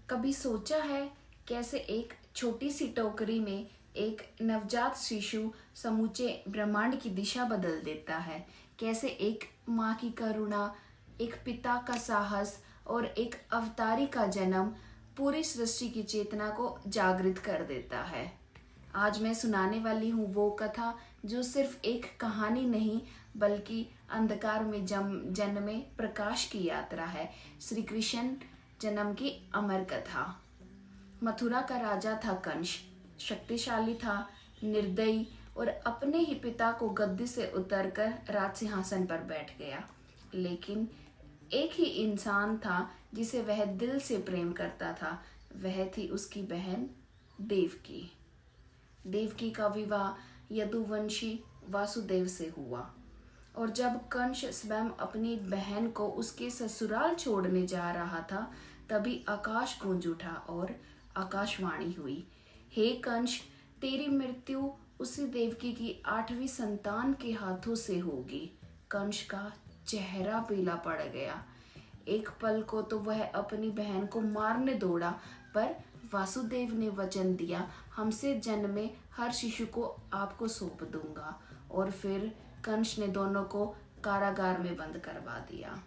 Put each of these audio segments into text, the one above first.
कभी सोचा है कैसे एक छोटी सी टोकरी में एक नवजात शिशु समूचे ब्रह्मांड की दिशा बदल देता है। कैसे एक माँ की करुणा, एक पिता का साहस और एक अवतारी का जन्म पूरी सृष्टि की चेतना को जागृत कर देता है। आज मैं सुनाने वाली हूँ वो कथा जो सिर्फ एक कहानी नहीं बल्कि अंधकार में जन्मे प्रकाश की यात्रा है। श्री कृष्ण जन्म की अमर कथा। मथुरा का राजा था कंस। शक्तिशाली था, निर्दयी और अपने ही पिता को गद्दी से उतरकर राज सिंहासन पर बैठ गया। लेकिन एक ही इंसान था जिसे वह दिल से प्रेम करता था। वह थी उसकी बहन देवकी। देवकी का विवाह यदुवंशी वासुदेव से हुआ और जब कंस स्वयं अपनी बहन को उसके ससुराल छोड़ने जा रहा था तभी आकाश गूंज उठा और आकाशवाणी हुई, हे कंस, तेरी मृत्यु उसी देवकी की 8वीं संतान के हाथों से होगी। कंस का चेहरा पीला पड़ गया। एक पल को तो वह अपनी बहन को मारने दौड़ा, पर वासुदेव ने वचन दिया, हमसे जन्मे हर शिशु को आपको सौंप दूंगा। और फिर कंस ने दोनों को कारागार में बंद करवा दिया।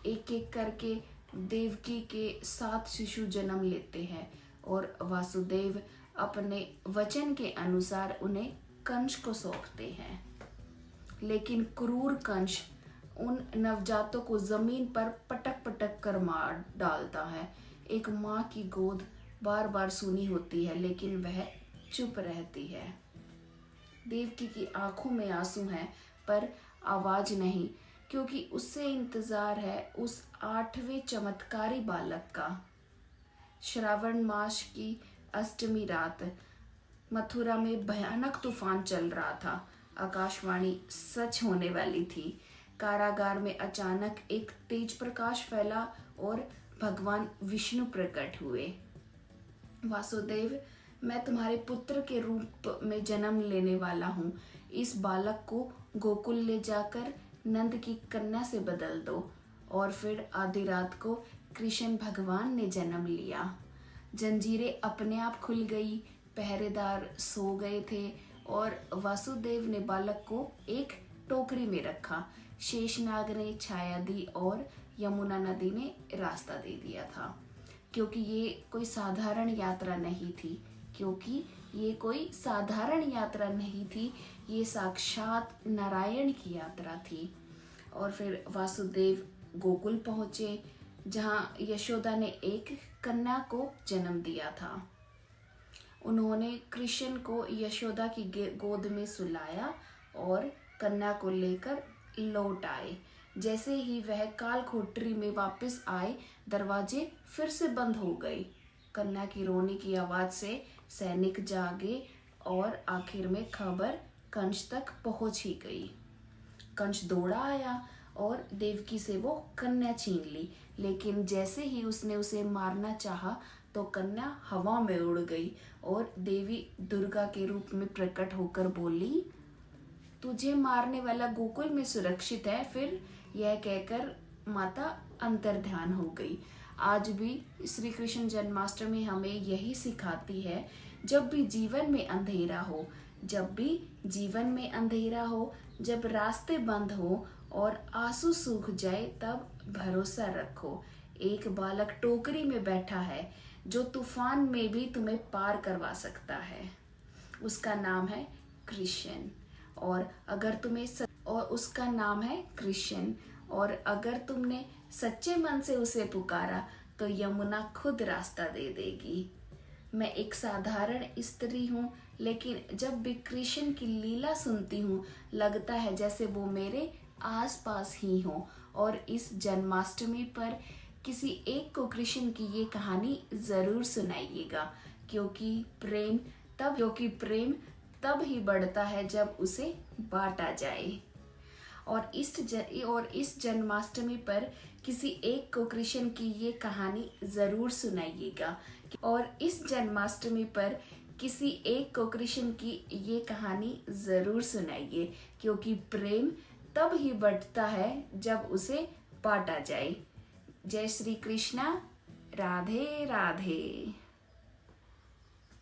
एक एक करके देवकी के 7 शिशु जन्म लेते हैं और वासुदेव अपने वचन के अनुसार उन्हें कंस को सौंपते हैं। लेकिन क्रूर कंस उन नवजातों को जमीन पर पटक पटक कर मार डालता है। एक माँ की गोद बार बार सुनी होती है लेकिन वह चुप रहती है। देवकी की आंखों में आंसू हैं पर आवाज नहीं, क्योंकि उससे इंतजार है उस 8वें चमत्कारी बालक का। श्रावण मास की अष्टमी रात मथुरा में भयानक तूफान चल रहा था। आकाशवाणी सच होने वाली थी। कारागार में अचानक एक तेज प्रकाश फैला और भगवान विष्णु प्रकट हुए। वासुदेव, मैं तुम्हारे पुत्र के रूप में जन्म लेने वाला हूँ। इस बालक को गोकुल ले जाकर नंद की कन्या से बदल दो। और फिर आधी रात को कृष्ण भगवान ने जन्म लिया। जंजीरें अपने आप खुल गई, पहरेदार सो गए थे और वासुदेव ने बालक को एक टोकरी में रखा। शेषनाग ने छाया दी और यमुना नदी ने रास्ता दे दिया था। क्योंकि ये कोई साधारण यात्रा नहीं थी, ये साक्षात नारायण की यात्रा थी। और फिर वासुदेव गोकुल पहुँचे जहाँ यशोदा ने एक कन्या को जन्म दिया था। उन्होंने कृष्ण को यशोदा की गोद में सुलाया और कन्या को लेकर लौट आए। जैसे ही वह कालकोठरी में वापस आए, दरवाजे फिर से बंद हो गए। कन्या की रोने की आवाज से सैनिक जागे और आखिर में खबर कंस तक पहुंच ही गई। कंस दौड़ा आया और देवकी से वो कन्या छीन ली, लेकिन जैसे ही उसने उसे मारना चाहा तो कन्या हवा में उड़ गई और देवी दुर्गा के रूप में प्रकट होकर बोली, तुझे मारने वाला गोकुल में सुरक्षित है। फिर यह कहकर माता अंतर्ध्यान हो गई। आज भी श्री कृष्ण जन्माष्टमी हमें यही सिखाती है, जब भी जीवन में अंधेरा हो, जब रास्ते बंद हो और आंसू सूख जाए, तब भरोसा रखो। एक बालक टोकरी में बैठा है जो तूफान में भी तुम्हें पार करवा सकता है। उसका नाम है कृष्ण। और अगर तुमने सच्चे मन से उसे पुकारा तो यमुना खुद रास्ता दे देगी। मैं एक साधारण स्त्री हूँ, लेकिन जब भी कृष्ण की लीला सुनती हूँ लगता है जैसे वो मेरे आसपास ही हो। और इस जन्माष्टमी पर किसी एक को कृष्ण की ये कहानी जरूर सुनाइएगा, क्योंकि प्रेम तब ही बढ़ता है जब उसे बांटा जाए। और इस जन्माष्टमी पर किसी एक को कृष्ण की ये कहानी जरूर सुनाइएगा। क्योंकि प्रेम तब ही बढ़ता है जब उसे बांटा जाए। जय श्री कृष्णा। राधे राधे।